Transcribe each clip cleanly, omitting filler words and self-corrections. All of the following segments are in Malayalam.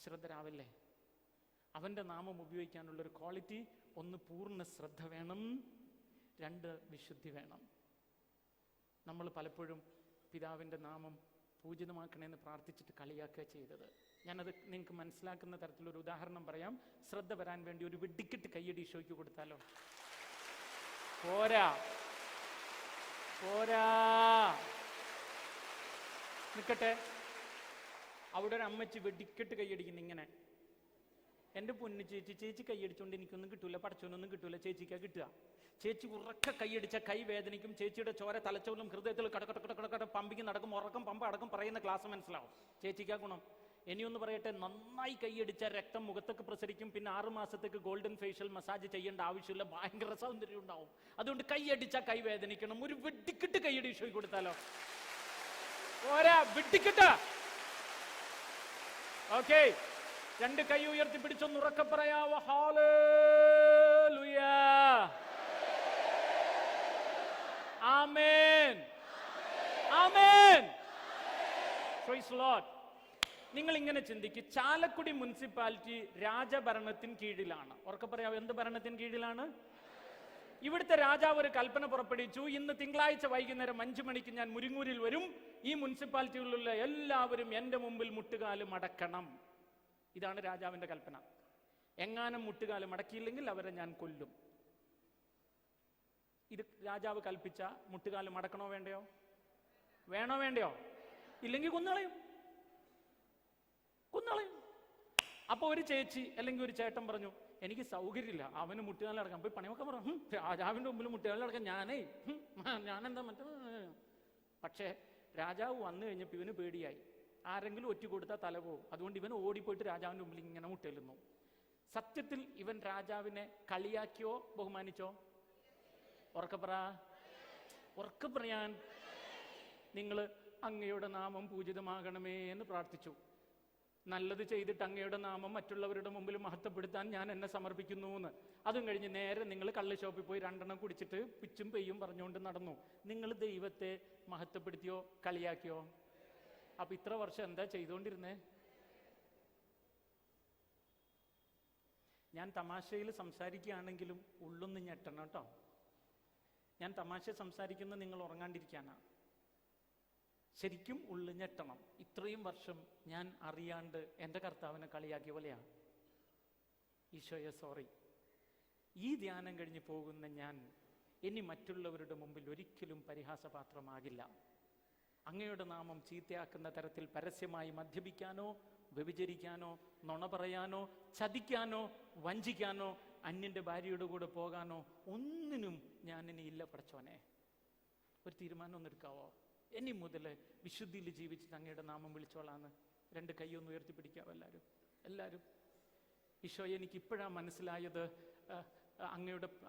അശ്രദ്ധരാവില്ലേ? അവൻ്റെ നാമം ഉപയോഗിക്കാനുള്ളൊരു ക്വാളിറ്റി: ഒന്ന്, പൂർണ്ണ ശ്രദ്ധ വേണം; രണ്ട്, വിശുദ്ധി വേണം. നമ്മൾ പലപ്പോഴും പിതാവിൻ്റെ നാമം പൂജിതമാക്കണമെന്ന് പ്രാർത്ഥിച്ചിട്ട് കളിയാക്കുക ചെയ്തത്. ഞാനത് നിങ്ങൾക്ക് മനസ്സിലാക്കുന്ന തരത്തിലൊരു ഉദാഹരണം പറയാം. ശ്രദ്ധ വരാൻ വേണ്ടി ഒരു വെടിക്കെട്ട് കയ്യടി ഈശോയ്ക്ക് കൊടുത്താലോ? പോരാ, പോരാ, നിൽക്കട്ടെ. അവിടെ ഒരു അമ്മച്ചി വെടിക്കെട്ട് കൈയടിക്കുന്നു ഇങ്ങനെ. എൻ്റെ പൊന്നു ചേച്ചി, ചേച്ചി കൈയടിച്ചുകൊണ്ട് എനിക്കൊന്നും കിട്ടൂല, പടച്ചോനൊന്നും കിട്ടൂല, ചേച്ചിക്കാ കിട്ടുക. ചേച്ചി ഉറക്കെ കൈയടിച്ച കൈ വേദനിക്കും. ചേച്ചിയുടെ ചോര തലച്ചോറിലും ഹൃദയത്തിൽ കടക്കടക്കടക്കട പമ്പിങ് നടക്കും. ഉറക്കം പമ്പ അടക്കം പറയുന്ന ക്ലാസ് മനസ്സിലാവും. ചേച്ചിക്കാ ഗുണം. ഇനിയൊന്ന് പറയട്ടെ, നന്നായി കൈയടിച്ച രക്തം മുഖത്തൊക്കെ പ്രസരിക്കും. പിന്നെ 6 മാസത്തേക്ക് ഗോൾഡൻ ഫേഷ്യൽ മസാജ് ചെയ്യേണ്ട ആവശ്യമില്ല. ഭയങ്കര സൗന്ദര്യം ഉണ്ടാവും. അതുകൊണ്ട് കൈയടിച്ച കൈ വേദനിക്കണം. ഒരു വെടിക്കെട്ട് കൈയടി ഈശോയ്ക്ക് കൊടുത്താലോ? പോരാ, വെടിക്കെട്ട്. ഓക്കേ, 2 കൈ ഉയർത്തി പിടിച്ചൊന്ന് ഉറക്കെ പറയാവോ? Hallelujah, amen, amen, praise the Lord. നിങ്ങൾ ഇങ്ങനെ ചിന്തിക്കും, ചാലക്കുടി മുനിസിപ്പാലിറ്റി രാജഭരണത്തിന് കീഴിലാണ്. ഉറക്കെ പറയാവോ? എന്ത് ഭരണത്തിന് കീഴിലാണ്? ഇവിടുത്തെ രാജാവ് ഒരു കൽപ്പന പുറപ്പെടുവിച്ചു: ഇന്ന് തിങ്കളാഴ്ച വൈകുന്നേരം 5 മണിക്ക് ഞാൻ മുരിങ്ങൂരിൽ വരും. ഈ മുനിസിപ്പാലിറ്റിയിലുള്ള എല്ലാവരും എൻ്റെ മുമ്പിൽ മുട്ടുകാല് മടക്കണം. ഇതാണ് രാജാവിന്റെ കൽപ്പന. എങ്ങാനും മുട്ടുകാല് മടക്കിയില്ലെങ്കിൽ അവരെ ഞാൻ കൊല്ലും. ഇത് രാജാവ് കൽപ്പിച്ച മുട്ടുകാല് മടക്കണോ വേണ്ടയോ? വേണോ വേണ്ടയോ? ഇല്ലെങ്കിൽ കൊന്നുകളയും, കൊന്നുകളയും. അപ്പൊ ഒരു ചേച്ചി അല്ലെങ്കിൽ ഒരു ചേട്ടൻ പറഞ്ഞു, എനിക്ക് സൗകര്യമില്ല, അവന് മുട്ടുകാലടക്കാൻ. പോയി പണിയൊക്കെ പറഞ്ഞു, രാജാവിന്റെ മുമ്പിൽ മുട്ടുകാലടക്കാൻ ഞാനെന്താ മറ്റേ. പക്ഷേ രാജാവ് വന്നു കഴിഞ്ഞപ്പോൾ ഇവന് പേടിയായി. ആരെങ്കിലും ഒറ്റ കൊടുത്താൽ തല പോകും. അതുകൊണ്ട് ഇവൻ ഓടിപ്പോയിട്ട് രാജാവിന്റെ മുമ്പിൽ ഇങ്ങനെ മുട്ടേലുന്നു. സത്യത്തിൽ ഇവൻ രാജാവിനെ കളിയാക്കിയോ ബഹുമാനിച്ചോ? ഉറക്കപ്പറ, ഉറക്കെ പറയാൻ. നിങ്ങൾ അങ്ങയുടെ നാമം പൂജിതമാകണമേ എന്ന് പ്രാർത്ഥിച്ചു. നല്ലത് ചെയ്തിട്ട് അങ്ങയുടെ നാമം മറ്റുള്ളവരുടെ മുമ്പിൽ മഹത്വപ്പെടുത്താൻ ഞാൻ എന്നെ സമർപ്പിക്കുന്നു എന്ന്. അതും കഴിഞ്ഞ് നേരെ നിങ്ങൾ കള്ള് ഷോപ്പിൽ പോയി 2 എണ്ണം കുടിച്ചിട്ട് പിച്ചും പെയ്യും പറഞ്ഞുകൊണ്ട് നടന്നു. നിങ്ങൾ ദൈവത്തെ മഹത്വപ്പെടുത്തിയോ കളിയാക്കിയോ? അപ്പൊ ഇത്ര വർഷം എന്താ ചെയ്തുകൊണ്ടിരുന്നേ? ഞാൻ തമാശയിൽ സംസാരിക്കുകയാണെങ്കിലും ഉള്ളൊന്ന് ഞെട്ടണം കേട്ടോ. ഞാൻ തമാശ സംസാരിക്കുന്നത് നിങ്ങൾ ഉറങ്ങാണ്ടിരിക്കാനാ. ശരിക്കും ഉള്ളു ഞെട്ടണം. ഇത്രയും വർഷം ഞാൻ അറിയാണ്ട് എൻ്റെ കർത്താവിനെ കളിയാക്കിയ പോലെയാണ്. ഈശോയെ സോറി. ഈ ധ്യാനം കഴിഞ്ഞ് പോകുന്ന ഞാൻ ഇനി മറ്റുള്ളവരുടെ മുമ്പിൽ ഒരിക്കലും പരിഹാസപാത്രമാകില്ല. അങ്ങയുടെ നാമം ചീത്തയാക്കുന്ന തരത്തിൽ പരസ്യമായി മദ്യപിക്കാനോ വ്യഭിചരിക്കാനോ നുണ പറയാനോ ചതിക്കാനോ വഞ്ചിക്കാനോ അന്യൻ്റെ ഭാര്യയുടെ കൂടെ പോകാനോ ഒന്നിനും ഞാൻ ഇനി ഇല്ല പടച്ചോനെ. ഒരു തീരുമാനം ഒന്ന് എടുക്കാവോ? ഇനി മുതൽ വിശുദ്ധിയിൽ ജീവിച്ചിട്ട് അങ്ങയുടെ നാമം വിളിച്ചോളാന്ന് 2 കൈയൊന്ന് ഉയർത്തിപ്പിടിക്കാവോ എല്ലാവരും? എല്ലാവരും. ഈശോയെ, എനിക്ക് ഇപ്പോഴാണ് മനസ്സിലായത്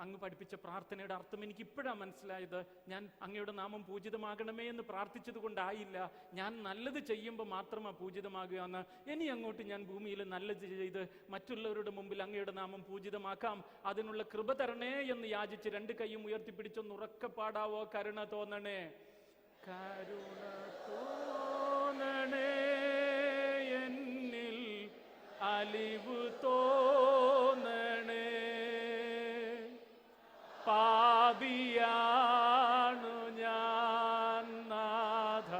അങ്ങ് പഠിപ്പിച്ച പ്രാർത്ഥനയുടെ അർത്ഥം എനിക്ക് ഇപ്പോഴാണ് മനസ്സിലായത്. ഞാൻ അങ്ങയുടെ നാമം പൂജിതമാകണമേ എന്ന് പ്രാർത്ഥിച്ചത് കൊണ്ടായില്ല. ഞാൻ നല്ലത് ചെയ്യുമ്പോൾ മാത്രമാണ് പൂജിതമാകുക എന്ന്. ഇനി അങ്ങോട്ട് ഞാൻ ഭൂമിയിൽ നല്ലത് ചെയ്ത് മറ്റുള്ളവരുടെ മുമ്പിൽ അങ്ങയുടെ നാമം പൂജിതമാക്കാം. അതിനുള്ള കൃപ തരണേ എന്ന് യാചിച്ച് 2 കൈയും ഉയർത്തിപ്പിടിച്ചൊന്ന് ഉറക്കെ പാടാവോ? കരുണ തോന്നണേ, കരുണ തോന്നണേ, എന്നിൽ അലിവ് തോന്നണേ, പാപിയാണു ഞാൻ നാഥ,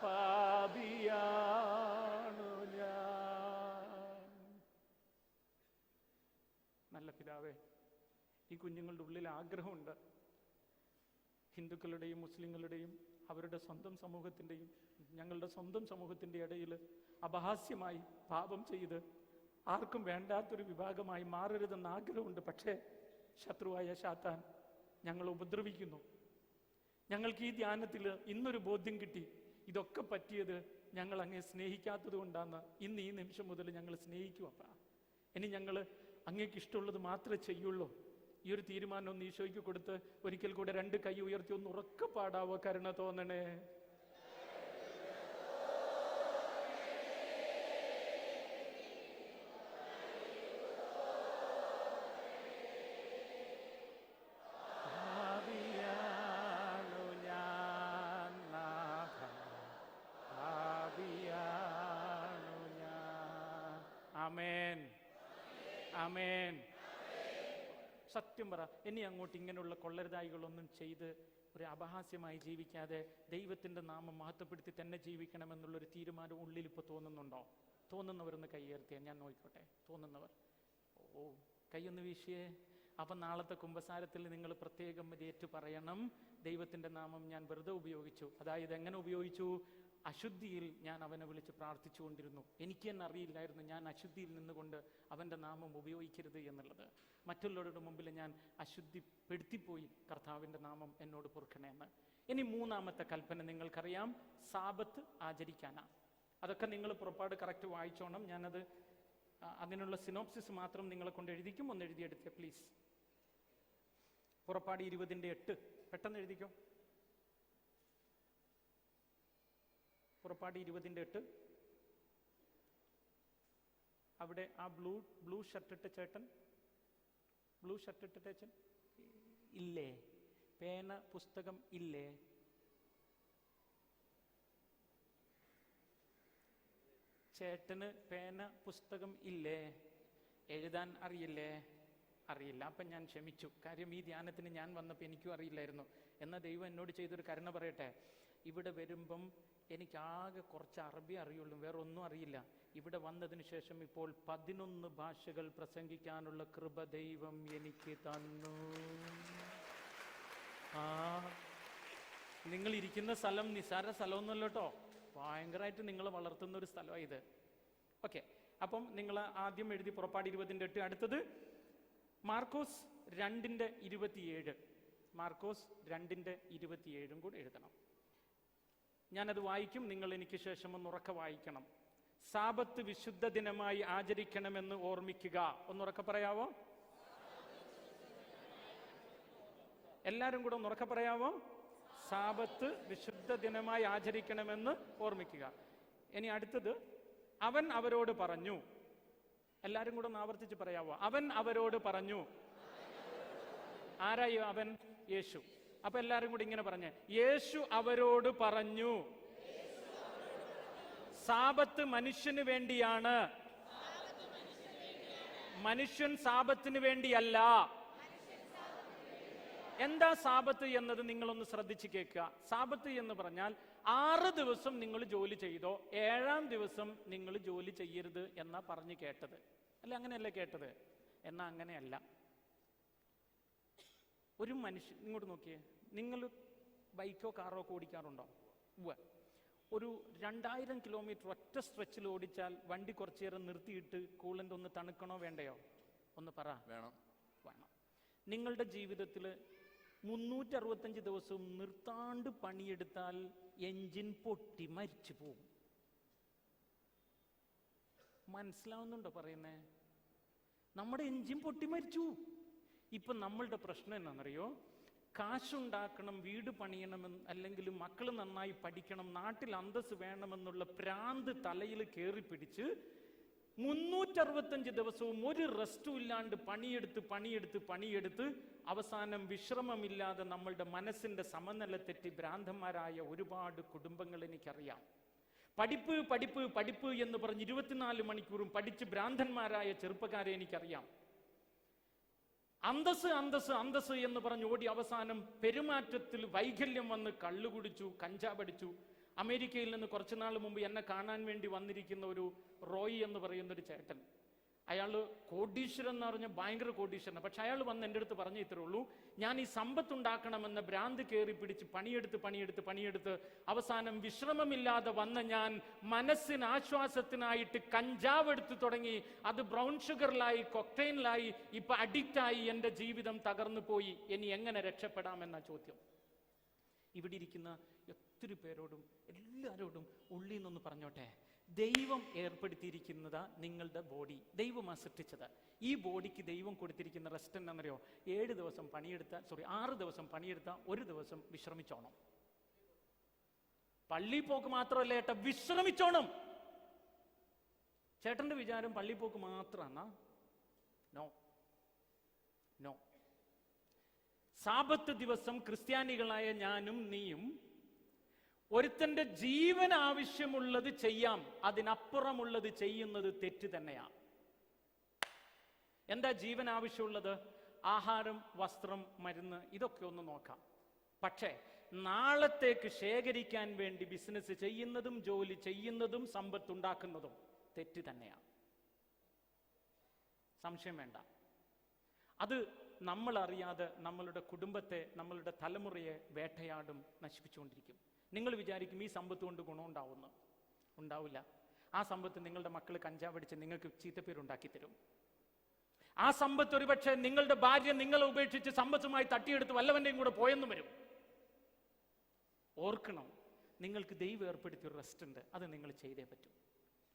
പാപിയാണു ഞാൻ. നല്ല പിതാവേ, ഈ കുഞ്ഞുങ്ങളുടെ ഉള്ളിൽ ആഗ്രഹമുണ്ട്. ഹിന്ദുക്കളുടെയും മുസ്ലിങ്ങളുടെയും അവരുടെ സ്വന്തം സമൂഹത്തിൻ്റെയും ഞങ്ങളുടെ സ്വന്തം സമൂഹത്തിൻ്റെ ഇടയിൽ അപഹാസ്യമായി പാപം ചെയ്ത് ആർക്കും വേണ്ടാത്തൊരു വിഭാഗമായി മാറരുതെന്ന് ആഗ്രഹമുണ്ട്. പക്ഷേ ശത്രുവായ ശാത്താൻ ഞങ്ങൾ ഉപദ്രവിക്കുന്നു. ഞങ്ങൾക്ക് ഈ ധ്യാനത്തിൽ ഇന്നൊരു ബോധ്യം കിട്ടി. ഇതൊക്കെ പറ്റിയത് ഞങ്ങൾ അങ്ങേ സ്നേഹിക്കാത്തത് കൊണ്ടാണ്. ഇന്ന് ഈ നിമിഷം മുതൽ ഞങ്ങൾ സ്നേഹിക്കും. അപ്പ ഇനി ഞങ്ങൾ അങ്ങേക്ക് ഇഷ്ടമുള്ളത് മാത്രമേ ചെയ്യുള്ളൂ. ഈ ഒരു തീരുമാനം ഒന്ന് ഈശോയ്ക്ക് കൊടുത്ത് ഒരിക്കൽ കൂടെ 2 കൈ ഉയർത്തി ഒന്ന് ഉറക്കെ പാടാവോ? കരുണ തോന്നണേ. ആമേൻ. സത്യം പറ, ഇനി അങ്ങോട്ട് ഇങ്ങനെയുള്ള കൊള്ളരുതായികളൊന്നും ചെയ്ത് ഒരു അപഹാസ്യമായി ജീവിക്കാതെ ദൈവത്തിൻ്റെ നാമം മഹത്വപ്പെടുത്തി തന്നെ ജീവിക്കണമെന്നുള്ളൊരു തീരുമാനം ഉള്ളിൽ ഇപ്പോൾ തോന്നുന്നുണ്ടോ? തോന്നുന്നവരൊന്ന് കൈയേർത്തിയാ ഞാൻ നോക്കിക്കോട്ടെ. തോന്നുന്നവർ ഓ കൈയൊന്ന് വീശിയേ. അപ്പം നാളത്തെ കുമ്പസാരത്തിൽ നിങ്ങൾ പ്രത്യേകം ഏറ്റു പറയണം, ദൈവത്തിൻ്റെ നാമം ഞാൻ വെറുതെ ഉപയോഗിച്ചു. അതായത് എങ്ങനെ ഉപയോഗിച്ചു? അശുദ്ധിയിൽ ഞാൻ അവനെ വിളിച്ച് പ്രാർത്ഥിച്ചുകൊണ്ടിരുന്നു. എനിക്ക് തന്നെ അറിയില്ലായിരുന്നു ഞാൻ അശുദ്ധിയിൽ നിന്നുകൊണ്ട് അവൻ്റെ നാമം ഉപയോഗിക്കരുത് എന്നുള്ളത്. മറ്റുള്ളവരുടെ മുമ്പിൽ ഞാൻ അശുദ്ധിപ്പെടുത്തിപ്പോയി. കർത്താവിൻ്റെ നാമം എന്നോട് പൊറുക്കണേന്ന്. ഇനി മൂന്നാമത്തെ കൽപ്പന നിങ്ങൾക്കറിയാം, സാബത്ത് ആചരിക്കാനാണ്. അതൊക്കെ നിങ്ങൾ പുറപ്പാട് കറക്റ്റ് വായിച്ചോണം. ഞാനത് അതിനുള്ള സിനോപ്സിസ് മാത്രം നിങ്ങളെ കൊണ്ട് എഴുതിക്കും. ഒന്ന് എഴുതിയെടുത്തേ പ്ലീസ്. പുറപ്പാട് 20:8 പെട്ടെന്ന് എഴുതിക്കോ. പുറപ്പാട് 20:8. അവിടെ ആ ബ്ലൂ ഷർട്ടിട്ട ചേട്ടൻ, ബ്ലൂ ഷർട്ടിട്ട ചേച്ചൻ ഇല്ലേ? പേന പുസ്തകം ഇല്ലേ? ചേട്ടന് പേന പുസ്തകം ഇല്ലേ? എഴുതാൻ അറിയില്ലേ? അറിയില്ല. അപ്പം ഞാൻ ക്ഷമിച്ചു. കാര്യം ഈ ധ്യാനത്തിന് ഞാൻ വന്നപ്പോൾ എനിക്കും അറിയില്ലായിരുന്നു. എന്നാൽ ദൈവം എന്നോട് ചെയ്തൊരു കരുണ പറയട്ടെ. ഇവിടെ വരുമ്പം എനിക്കാകെ കുറച്ച് അറബി അറിയുള്ളൂ, വേറെ ഒന്നും അറിയില്ല. ഇവിടെ വന്നതിന് ശേഷം ഇപ്പോൾ 11 ഭാഷകൾ പ്രസംഗിക്കാനുള്ള കൃപ ദൈവം എനിക്ക് തന്നു. നിങ്ങൾ ഇരിക്കുന്ന സ്ഥലം നിസ്സാര സ്ഥലമൊന്നുമല്ല കേട്ടോ, ഭയങ്കരമായിട്ട് നിങ്ങൾ വളർത്തുന്ന ഒരു സ്ഥലമാണ് ഇത്. ഓക്കെ, അപ്പം നിങ്ങൾ ആദ്യം എഴുതി പുറപ്പാട് 20:8. അടുത്തത് മാർക്കോസ് 2:27. മാർക്കോസ് 2:27 കൂടി എഴുതണം. ഞാനത് വായിക്കും, നിങ്ങൾ എനിക്ക് ശേഷം ഒന്ന് ഉറക്കെ വായിക്കണം. സാബത്ത് വിശുദ്ധ ദിനമായി ആചരിക്കണമെന്ന് ഓർമ്മിക്കുക. ഒന്നുറക്കെ പറയാവോ? എല്ലാവരും കൂടെ ഒന്നുറക്കെ പറയാവോ? സാബത്ത് വിശുദ്ധ ദിനമായി ആചരിക്കണമെന്ന് ഓർമ്മിക്കുക. ഇനി അടുത്തത്, അവൻ അവരോട് പറഞ്ഞു. എല്ലാവരും കൂടെ ഒന്ന് ആവർത്തിച്ച് പറയാവോ? അവൻ അവരോട് പറഞ്ഞു. ആരായി അവൻ? യേശു. അപ്പൊ എല്ലാരും കൂടി ഇങ്ങനെ പറഞ്ഞേ, യേശു അവരോട് പറഞ്ഞു, സാബത്ത് മനുഷ്യന് വേണ്ടിയാണ്, മനുഷ്യൻ സാബത്തിന് വേണ്ടിയല്ല. എന്താ സാബത്ത് എന്നത് നിങ്ങളൊന്ന് ശ്രദ്ധിച്ച് കേൾക്കുക. സാബത്ത് എന്ന് പറഞ്ഞാൽ 6 ദിവസം നിങ്ങൾ ജോലി ചെയ്തോ, 7-ാം ദിവസം നിങ്ങൾ ജോലി ചെയ്യരുത് എന്നാ പറഞ്ഞു കേട്ടത്. അല്ല, അങ്ങനെയല്ലേ കേട്ടത്? എന്നാ അങ്ങനെയല്ല. ഒരു മനുഷ്യൻ, ഇങ്ങോട്ട് നോക്കിയേ, നിങ്ങൾ ബൈക്കോ കാറോ ഒക്കെ ഓടിക്കാറുണ്ടോ? ഒരു 2000 കിലോമീറ്റർ ഒറ്റ സ്ട്രെച്ചിൽ ഓടിച്ചാൽ വണ്ടി കുറച്ചു നേരം നിർത്തിയിട്ട് കൂളൻ്റ് ഒന്ന് തണുക്കണോ വേണ്ടയോ? ഒന്ന് പറ. വേണം. വേണം. നിങ്ങളുടെ ജീവിതത്തിൽ 365 ദിവസവും നിർത്താണ്ട് പണിയെടുത്താൽ എൻജിൻ പൊട്ടി മരിച്ചു പോകും. മനസ്സിലാവുന്നുണ്ടോ പറയുന്നേ? നമ്മുടെ എൻജിൻ പൊട്ടി മരിച്ചു. ഇപ്പൊ നമ്മളുടെ പ്രശ്നം എന്നാണെന്നറിയോ? കാശുണ്ടാക്കണം, വീട് പണിയണമെന്ന്, അല്ലെങ്കിൽ മക്കൾ നന്നായി പഠിക്കണം, നാട്ടിൽ അന്തസ് വേണമെന്നുള്ള പ്രാന്ത് തലയിൽ കയറി പിടിച്ച് 365 ദിവസവും ഒരു റെസ്റ്റും ഇല്ലാണ്ട് പണിയെടുത്ത് അവസാനം വിശ്രമമില്ലാതെ നമ്മളുടെ മനസ്സിന്റെ സമനില തെറ്റി ഭ്രാന്തന്മാരായ ഒരുപാട് കുടുംബങ്ങൾ എനിക്കറിയാം. പഠിപ്പ് എന്ന് പറഞ്ഞ് 24 മണിക്കൂറും പഠിച്ച് ഭ്രാന്തന്മാരായ ചെറുപ്പക്കാരെ എനിക്കറിയാം. അന്തസ് എന്ന് പറഞ്ഞ് ഓടി അവസാനം പെരുമാറ്റത്തിൽ വൈകല്യം വന്ന് കള്ളു കുടിച്ചു, കഞ്ചാവടിച്ചു. അമേരിക്കയിൽ നിന്ന് കുറച്ചുനാൾ മുമ്പ് എന്നെ കാണാൻ വേണ്ടി വന്നിരിക്കുന്ന ഒരു റോയി എന്ന് പറയുന്നൊരു ചേട്ടൻ, അയാൾ കോടീശ്വരൻ എന്ന് പറഞ്ഞാൽ ഭയങ്കര കോടീശ്വരനാണ്. പക്ഷെ അയാൾ വന്ന് എൻ്റെ അടുത്ത് പറഞ്ഞേ ഇത്രേ ഉള്ളൂ, ഞാൻ ഈ സമ്പത്തുണ്ടാക്കണമെന്ന ഭ്രാന്ത് കയറി പിടിച്ച് പണിയെടുത്ത് അവസാനം വിശ്രമമില്ലാതെ വന്ന ഞാൻ മനസ്സിന് ആശ്വാസത്തിനായിട്ട് കഞ്ചാവ് എടുത്തു തുടങ്ങി. അത് ബ്രൗൺ ഷുഗറിലായി, കൊക്ടെയിനിലായി, ഇപ്പൊ അഡിക്റ്റായി. എൻ്റെ ജീവിതം തകർന്നു പോയി. ഇനി എങ്ങനെ രക്ഷപ്പെടാമെന്ന ചോദ്യം. ഇവിടെ ഇരിക്കുന്ന ഒത്തിരി പേരോടും എല്ലാവരോടും ഉള്ളിൽ നിന്നൊന്ന് പറഞ്ഞോട്ടെ, ദൈവം ഏർപ്പെടുത്തിയിരിക്കുന്നതാ നിങ്ങളുടെ ബോഡി. ദൈവമാ സൃഷ്ടിച്ചത്. ഈ ബോഡിക്ക് ദൈവം കൊടുത്തിരിക്കുന്ന റെസ്റ്റ് എന്താണെന്നറിയോ? 6 ദിവസം പണിയെടുത്താൽ 1 ദിവസം വിശ്രമിച്ചോണം. പള്ളി പോക്ക് മാത്രമല്ല ഏട്ടാ, വിശ്രമിച്ചോണം. ചേട്ടന്റെ വിചാരം പള്ളി പോക്ക് മാത്രമാണോ? നോ. സാബത്ത് ദിവസം ക്രിസ്ത്യാനികളായ ഞാനും നീയും ഒരുത്തന്റെ ജീവൻ ആവശ്യമുള്ളത് ചെയ്യാം, അതിനപ്പുറമുള്ളത് ചെയ്യുന്നത് തെറ്റ് തന്നെയാണ്. എന്താ ജീവൻ ആവശ്യമുള്ളത്? ആഹാരം, വസ്ത്രം, മരുന്ന്, ഇതൊക്കെ ഒന്ന് നോക്കാം. പക്ഷേ നാളത്തേക്ക് ശേഖരിക്കാൻ വേണ്ടി ബിസിനസ് ചെയ്യുന്നതും ജോലി ചെയ്യുന്നതും സമ്പത്തുണ്ടാക്കുന്നതും തെറ്റ് തന്നെയാണ്, സംശയം വേണ്ട. അത് നമ്മൾ അറിയാതെ നമ്മളുടെ കുടുംബത്തെ, നമ്മളുടെ തലമുറയെ വേട്ടയാടും, നശിപ്പിച്ചുകൊണ്ടിരിക്കും. നിങ്ങൾ വിചാരിക്കും ഈ സമ്പത്ത് കൊണ്ട് ഗുണമുണ്ടാവുന്നു. ഉണ്ടാവില്ല. ആ സമ്പത്ത് നിങ്ങളുടെ മക്കൾ കഞ്ചാവടിച്ച് നിങ്ങൾക്ക് ചീത്തപ്പേരുണ്ടാക്കി തരും. ആ സമ്പത്ത് ഒരുപക്ഷെ നിങ്ങളുടെ ഭാര്യ നിങ്ങളെ ഉപേക്ഷിച്ച് സമ്പത്തുമായി തട്ടിയെടുത്ത് വല്ലവന്റെയും കൂടെ പോയെന്നും വരും. ഓർക്കണം, നിങ്ങൾക്ക് ദൈവം ഏർപ്പെടുത്തിയൊരു റെസ്റ്റ് ഉണ്ട്, അത് നിങ്ങൾ ചെയ്തേ പറ്റൂ.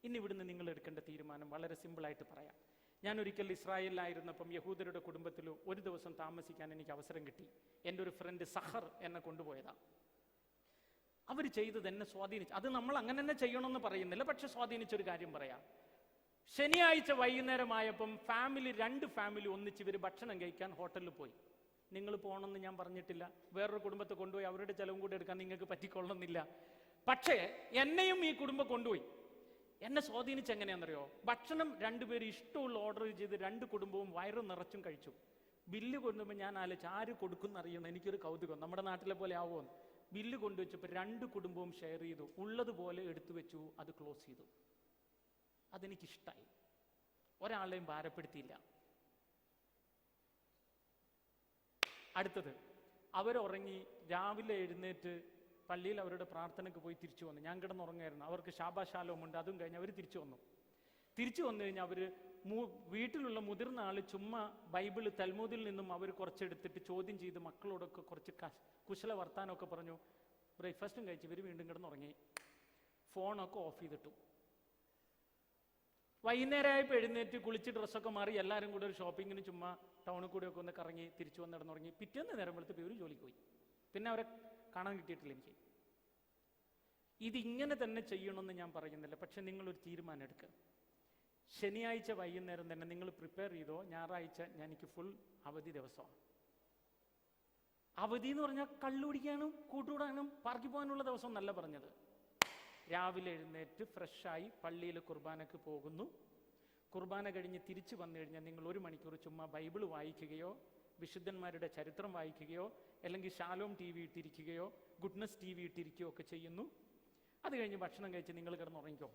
ഇനി ഇവിടുന്ന് നിങ്ങൾ എടുക്കേണ്ട തീരുമാനം വളരെ സിമ്പിളായിട്ട് പറയാം. ഞാൻ ഒരിക്കൽ ഇസ്രായേലിലായിരുന്നപ്പം യഹൂദരുടെ കുടുംബത്തിൽ ഒരു ദിവസം താമസിക്കാൻ എനിക്ക് അവസരം കിട്ടി. എൻ്റെ ഒരു ഫ്രണ്ട് സഹർ എന്നെ കൊണ്ടുപോയതാണ്. അവർ ചെയ്തത് എന്നെ സ്വാധീനിച്ചു. അത് നമ്മൾ അങ്ങനെ തന്നെ ചെയ്യണമെന്ന് പറയുന്നില്ല, പക്ഷെ സ്വാധീനിച്ചൊരു കാര്യം പറയാം. ശനിയാഴ്ച വൈകുന്നേരമായപ്പം രണ്ട് ഫാമിലി ഒന്നിച്ച് ഇവർ ഭക്ഷണം കഴിക്കാൻ ഹോട്ടലിൽ പോയി. നിങ്ങൾ പോകണമെന്ന് ഞാൻ പറഞ്ഞിട്ടില്ല. വേറൊരു കുടുംബത്തെ കൊണ്ടുപോയി അവരുടെ ചെലവും കൂടെ എടുക്കാൻ നിങ്ങൾക്ക് പറ്റിക്കൊള്ളുന്നില്ല. പക്ഷേ എന്നെയും ഈ കുടുംബം കൊണ്ടുപോയി. എന്നെ സ്വാധീനിച്ച് എങ്ങനെയാണെന്നറിയോ? ഭക്ഷണം രണ്ടുപേരും ഇഷ്ടമുള്ള ഓർഡർ ചെയ്ത് രണ്ട് കുടുംബവും വയറ് നിറച്ചും കഴിച്ചു. ബില്ല് കൊണ്ടുപോയി ഞാൻ ആലോചിച്ച് ആര് കൊടുക്കുന്ന അറിയണം. എനിക്കൊരു കൗതുകം, നമ്മുടെ നാട്ടിലെ പോലെ ആവുമെന്ന്. ബില്ല് കൊണ്ടുവച്ചപ്പോൾ രണ്ട് കുടുംബവും ഷെയർ ചെയ്തു, ഉള്ളതുപോലെ എടുത്തു വെച്ചു, അത് ക്ലോസ് ചെയ്തു. അതെനിക്കിഷ്ടായി. ഒരാളെയും ഭാരപ്പെടുത്തിയില്ല. അടുത്തത്, അവരുറങ്ങി രാവിലെ എഴുന്നേറ്റ് പള്ളിയിൽ അവരുടെ പ്രാർത്ഥനയ്ക്ക് പോയി തിരിച്ചു വന്നു. ഞാൻ കിടന്നുറങ്ങായിരുന്നു. അവർക്ക് ശാബാശാലോമുണ്ട്, അതും കഴിഞ്ഞ് അവർ തിരിച്ചു വന്നു. തിരിച്ചു വന്നു കഴിഞ്ഞാൽ അവർ വീട്ടിലുള്ള മുതിർന്ന ആൾ ചുമ്മാ ബൈബിള് തൽമൂദിൽ നിന്നും അവർ കുറച്ചെടുത്തിട്ട് ചോദ്യം ചെയ്ത് മക്കളോടൊക്കെ കുറച്ച് കുശല വർത്താനമൊക്കെ പറഞ്ഞു. ബ്രേക്ക്ഫാസ്റ്റും കഴിച്ച് ഇവർ വീണ്ടും കിടന്നുറങ്ങി. ഫോണൊക്കെ ഓഫ് ചെയ്തിട്ടു. വൈകുന്നേരമായപ്പോൾ എഴുന്നേറ്റ് കുളിച്ച് ഡ്രസ്സൊക്കെ മാറി എല്ലാവരും കൂടെ ഒരു ഷോപ്പിങ്ങിന് ചുമ്മാ ടൗണിൽ കൂടെയൊക്കെ ഒന്ന് കറങ്ങി തിരിച്ചു വന്ന് കിടന്നുറങ്ങി. പിറ്റേന്ന് നേരം വെളുത്തപ്പോൾ ഇവർ ജോലിക്ക് പോയി. പിന്നെ അവരെ കാണാൻ കിട്ടിയിട്ടില്ല എനിക്ക്. ഇതിങ്ങനെ തന്നെ ചെയ്യണമെന്ന് ഞാൻ പറയുന്നില്ല, പക്ഷെ നിങ്ങളൊരു തീരുമാനം എടുക്കുക. ശനിയാഴ്ച വൈകുന്നേരം തന്നെ നിങ്ങൾ പ്രിപ്പയർ ചെയ്തോ, ഞായറാഴ്ച എനിക്ക് ഫുൾ അവധി ദിവസമാണ്. അവധി എന്ന് പറഞ്ഞാൽ കള്ളുപിടിക്കാനും കൂട്ടുകൂടാനും പാർക്കിൽ പോകാനുള്ള ദിവസം എന്നല്ല പറഞ്ഞത്. രാവിലെ എഴുന്നേറ്റ് ഫ്രഷായി പള്ളിയിൽ കുർബാനക്ക് പോകുന്നു. കുർബാന കഴിഞ്ഞ് തിരിച്ചു വന്നു കഴിഞ്ഞാൽ നിങ്ങൾ 1 മണിക്കൂർ ചുമ്മാ ബൈബിൾ വായിക്കുകയോ വിശുദ്ധന്മാരുടെ ചരിത്രം വായിക്കുകയോ അല്ലെങ്കിൽ ഷാലോം TV ഇട്ടിരിക്കുകയോ ഗുഡ്നസ് TV ഇട്ടിരിക്കുകയോ ഒക്കെ ചെയ്യുന്നു. അത് കഴിഞ്ഞ് ഭക്ഷണം കഴിച്ച് നിങ്ങൾ കിടന്നുറങ്ങിക്കോ.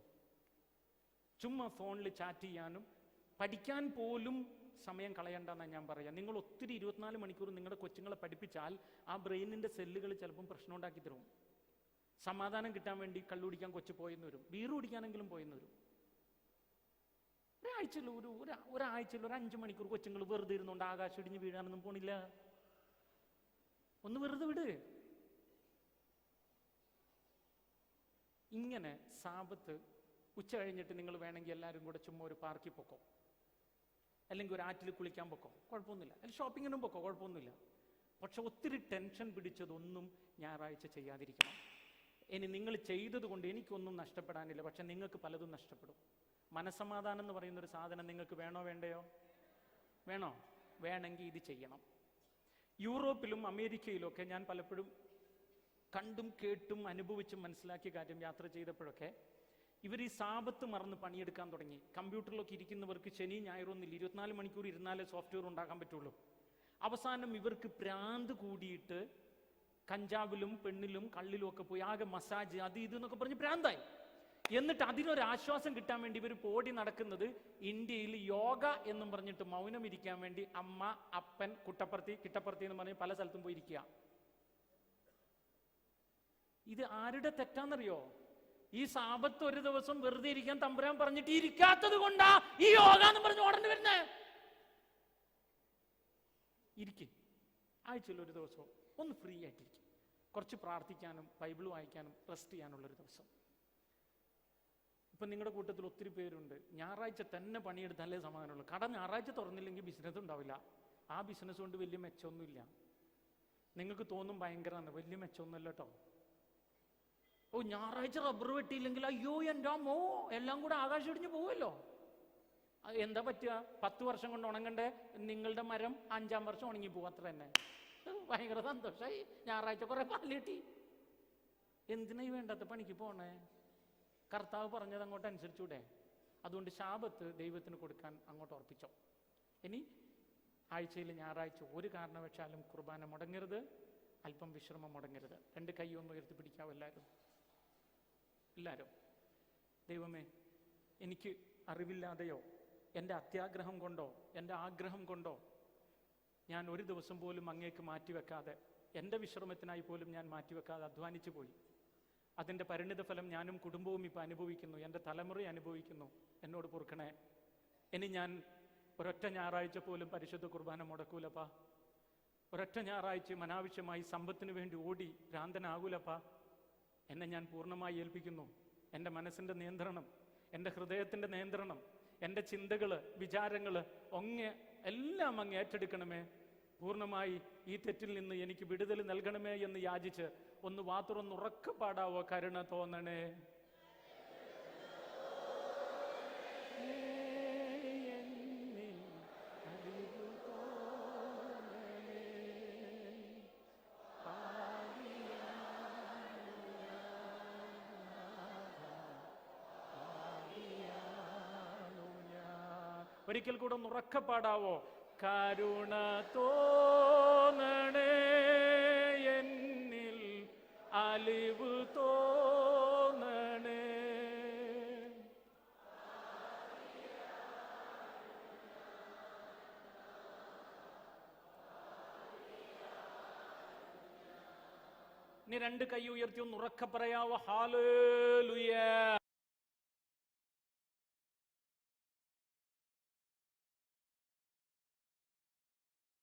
ചുമ്മാ ഫോണിൽ ചാറ്റ് ചെയ്യാനും പഠിക്കാൻ പോലും സമയം കളയണ്ടെന്നാണ് ഞാൻ പറയാം. നിങ്ങൾ ഒത്തിരി 24 മണിക്കൂർ നിങ്ങളുടെ കൊച്ചുങ്ങളെ പഠിപ്പിച്ചാൽ ആ ബ്രെയിനിൻ്റെ സെല്ലുകൾ ചിലപ്പം പ്രശ്നം ഉണ്ടാക്കി തരും. സമാധാനം കിട്ടാൻ വേണ്ടി കള്ളു കുടിക്കാൻ കൊച്ചു പോയെന്ന് വരും, ബീറ് കുടിക്കാനെങ്കിലും പോയെന്ന് വരും. ഒരാഴ്ചയിൽ ഒരു 5 മണിക്കൂർ കൊച്ചുങ്ങൾ വെറുതെ ഇരുന്നുകൊണ്ട് ആകാശം ഇടിഞ്ഞ് വീഴാനൊന്നും പോണില്ല. ഒന്ന് വെറുതെ വിട്. ഇങ്ങനെ സാബത്ത് ഉച്ച കഴിഞ്ഞിട്ട് നിങ്ങൾ വേണമെങ്കിൽ എല്ലാവരും കൂടെ ചുമ്മാ ഒരു പാർക്കിൽ പൊക്കോ, അല്ലെങ്കിൽ ഒരു ആറ്റിൽ കുളിക്കാൻ പൊക്കോ, കുഴപ്പമൊന്നുമില്ല. അല്ലെങ്കിൽ ഷോപ്പിങ്ങിനും പൊക്കോ, കുഴപ്പമൊന്നുമില്ല. പക്ഷെ ഒത്തിരി ടെൻഷൻ പിടിച്ചതൊന്നും ഞായറാഴ്ച ചെയ്യാതിരിക്കണം. ഇനി നിങ്ങൾ ചെയ്തത് കൊണ്ട് എനിക്കൊന്നും നഷ്ടപ്പെടാനില്ല, പക്ഷെ നിങ്ങൾക്ക് പലതും നഷ്ടപ്പെടും. മനസ്സമാധാനം എന്ന് പറയുന്നൊരു സാധനം നിങ്ങൾക്ക് വേണോ വേണ്ടയോ? വേണോ? വേണമെങ്കിൽ ഇത് ചെയ്യണം. യൂറോപ്പിലും അമേരിക്കയിലും ഒക്കെ ഞാൻ പലപ്പോഴും കണ്ടും കേട്ടും അനുഭവിച്ചും മനസ്സിലാക്കിയ കാര്യം, യാത്ര ചെയ്തപ്പോഴൊക്കെ ഇവർ ഈ സാബത്ത് മറന്ന് പണിയെടുക്കാൻ തുടങ്ങി. കമ്പ്യൂട്ടറിലൊക്കെ ഇരിക്കുന്നവർക്ക് ശനി ഞായറൊന്നുമില്ല, 24 മണിക്കൂർ ഇരുന്നാലേ സോഫ്റ്റ്വെയർ ഉണ്ടാക്കാൻ പറ്റുള്ളൂ. അവസാനം ഇവർക്ക് ഭ്രാന്ത് കൂടിയിട്ട് കഞ്ചാവിലും പെണ്ണിലും കള്ളിലും ഒക്കെ പോയി ആകെ മസാജ് അത് ഇത് എന്നൊക്കെ പറഞ്ഞ് ഭ്രാന്തായി. എന്നിട്ട് അതിനൊരു ആശ്വാസം കിട്ടാൻ വേണ്ടി ഇവർ പോടി നടക്കുന്നത് ഇന്ത്യയിൽ യോഗ എന്നും പറഞ്ഞിട്ട് മൗനം ഇരിക്കാൻ വേണ്ടി അമ്മ, അപ്പൻ, കിട്ടപ്പുറത്തി എന്ന് പറഞ്ഞ് പല സ്ഥലത്തും പോയി ഇരിക്കുക. ഇത് ആരുടെ തെറ്റാന്നറിയോ? ഈ സാബത്ത് ഒരു ദിവസം വെറുതെ ഇരിക്കാൻ തമ്പുരാൻ പറഞ്ഞിട്ട് ഇരിക്കാത്തത് കൊണ്ടാ ഈ യോഗ എന്ന് പറഞ്ഞ് ഓടേണ്ടി വരുന്നേ. ഇരിക്കും, ആഴ്ചയിൽ ഒരു ദിവസം ഒന്ന് ഫ്രീ ആയിട്ടിരിക്കും. കുറച്ച് പ്രാർത്ഥിക്കാനും ബൈബിൾ വായിക്കാനും റെസ്റ്റ് ചെയ്യാനുള്ളൊരു ദിവസം. ഇപ്പം നിങ്ങളുടെ കൂട്ടത്തിൽ ഒത്തിരി പേരുണ്ട് ഞായറാഴ്ച തന്നെ പണിയെടുത്താലേ സമാധാനമുള്ളൂ. കട ഞായറാഴ്ച തുറന്നില്ലെങ്കിൽ ബിസിനസ് ഉണ്ടാവില്ല. ആ ബിസിനസ് കൊണ്ട് വലിയ മെച്ചമൊന്നുമില്ല. നിങ്ങൾക്ക് തോന്നും ഭയങ്കരമാണ്, വലിയ മെച്ചമൊന്നുമില്ല കേട്ടോ. ഓ, ഞായറാഴ്ച റബ്ബർ വെട്ടിയില്ലെങ്കിൽ അയ്യോ എൻ്റെ അമ്മോ എല്ലാം കൂടെ ആകാശം ഇടിഞ്ഞ് പോവുമല്ലോ. എന്താ പറ്റുക? 10 വർഷം കൊണ്ട് ഉണങ്ങണ്ടേ നിങ്ങളുടെ മരം 5-ാം വർഷം ഉണങ്ങി പോകും, അത്ര തന്നെ. ഭയങ്കര സന്തോഷമായി, ഞായറാഴ്ച കുറെ പാല് കിട്ടി. എന്തിനാ ഈ വേണ്ടാത്ത പണിക്ക് പോണേ? കർത്താവ് പറഞ്ഞത് അങ്ങോട്ട് അനുസരിച്ചൂടെ? അതുകൊണ്ട് ശാബത്ത് ദൈവത്തിന് കൊടുക്കാൻ അങ്ങോട്ട് ഉറപ്പിച്ചോ. ഇനി ആഴ്ചയിൽ ഞായറാഴ്ച ഒരു കാരണവശാലും കുർബാന മുടങ്ങരുത്, അല്പം വിശ്രമം മുടങ്ങരുത്. 2 കൈ ഒന്ന് ഉയർത്തി പിടിക്കാവും എല്ലാവരും. ദൈവമേ, എനിക്ക് അറിവില്ലാതെയോ എൻ്റെ അത്യാഗ്രഹം കൊണ്ടോ എൻ്റെ ആഗ്രഹം കൊണ്ടോ ഞാൻ ഒരു ദിവസം പോലും അങ്ങേക്ക് മാറ്റിവെക്കാതെ, എൻ്റെ വിശ്രമത്തിനായി പോലും ഞാൻ മാറ്റിവെക്കാതെ അധ്വാനിച്ചു പോയി. അതിൻ്റെ പരിണിത ഫലം ഞാനും കുടുംബവും ഇപ്പം അനുഭവിക്കുന്നു, എൻ്റെ തലമുറ അനുഭവിക്കുന്നു. എന്നോട് പൊറുക്കണേ. ഇനി ഞാൻ ഒരൊറ്റ ഞായറാഴ്ച പോലും പരിശുദ്ധ കുർബാന മുടക്കൂലപ്പാ. ഒരൊറ്റ ഞായറാഴ്ചയും അനാവശ്യമായി സമ്പത്തിന് വേണ്ടി ഓടി ഭ്രാന്തനാകൂലപ്പാ. എന്നെ ഞാൻ പൂർണ്ണമായി ഏൽപ്പിക്കുന്നു. എൻ്റെ മനസ്സിൻ്റെ നിയന്ത്രണം, എൻ്റെ ഹൃദയത്തിൻ്റെ നിയന്ത്രണം, എൻ്റെ ചിന്തകൾ, വിചാരങ്ങൾ എല്ലാം അങ്ങ് ഏറ്റെടുക്കണമേ. പൂർണ്ണമായി ഈ തെറ്റിൽ നിന്ന് എനിക്ക് വിടുതൽ നൽകണമേ എന്ന് യാചിച്ച് ഒന്ന് വാതുറന്ന് ഉറക്കെ പാടാവോ? കരുണ തോന്നണേ. ഒരിക്കൽ കൂടെ ഒന്ന് ഉറക്കെ പാടാവോ? കരുണ തോന്നണേ, എന്നിൽ അലിവ് തോന്നണേ. ഇനി 2 കൈ ഉയർത്തി ഒന്ന് ഉറക്കെ പറയാവോ? ഹല്ലേലൂയ.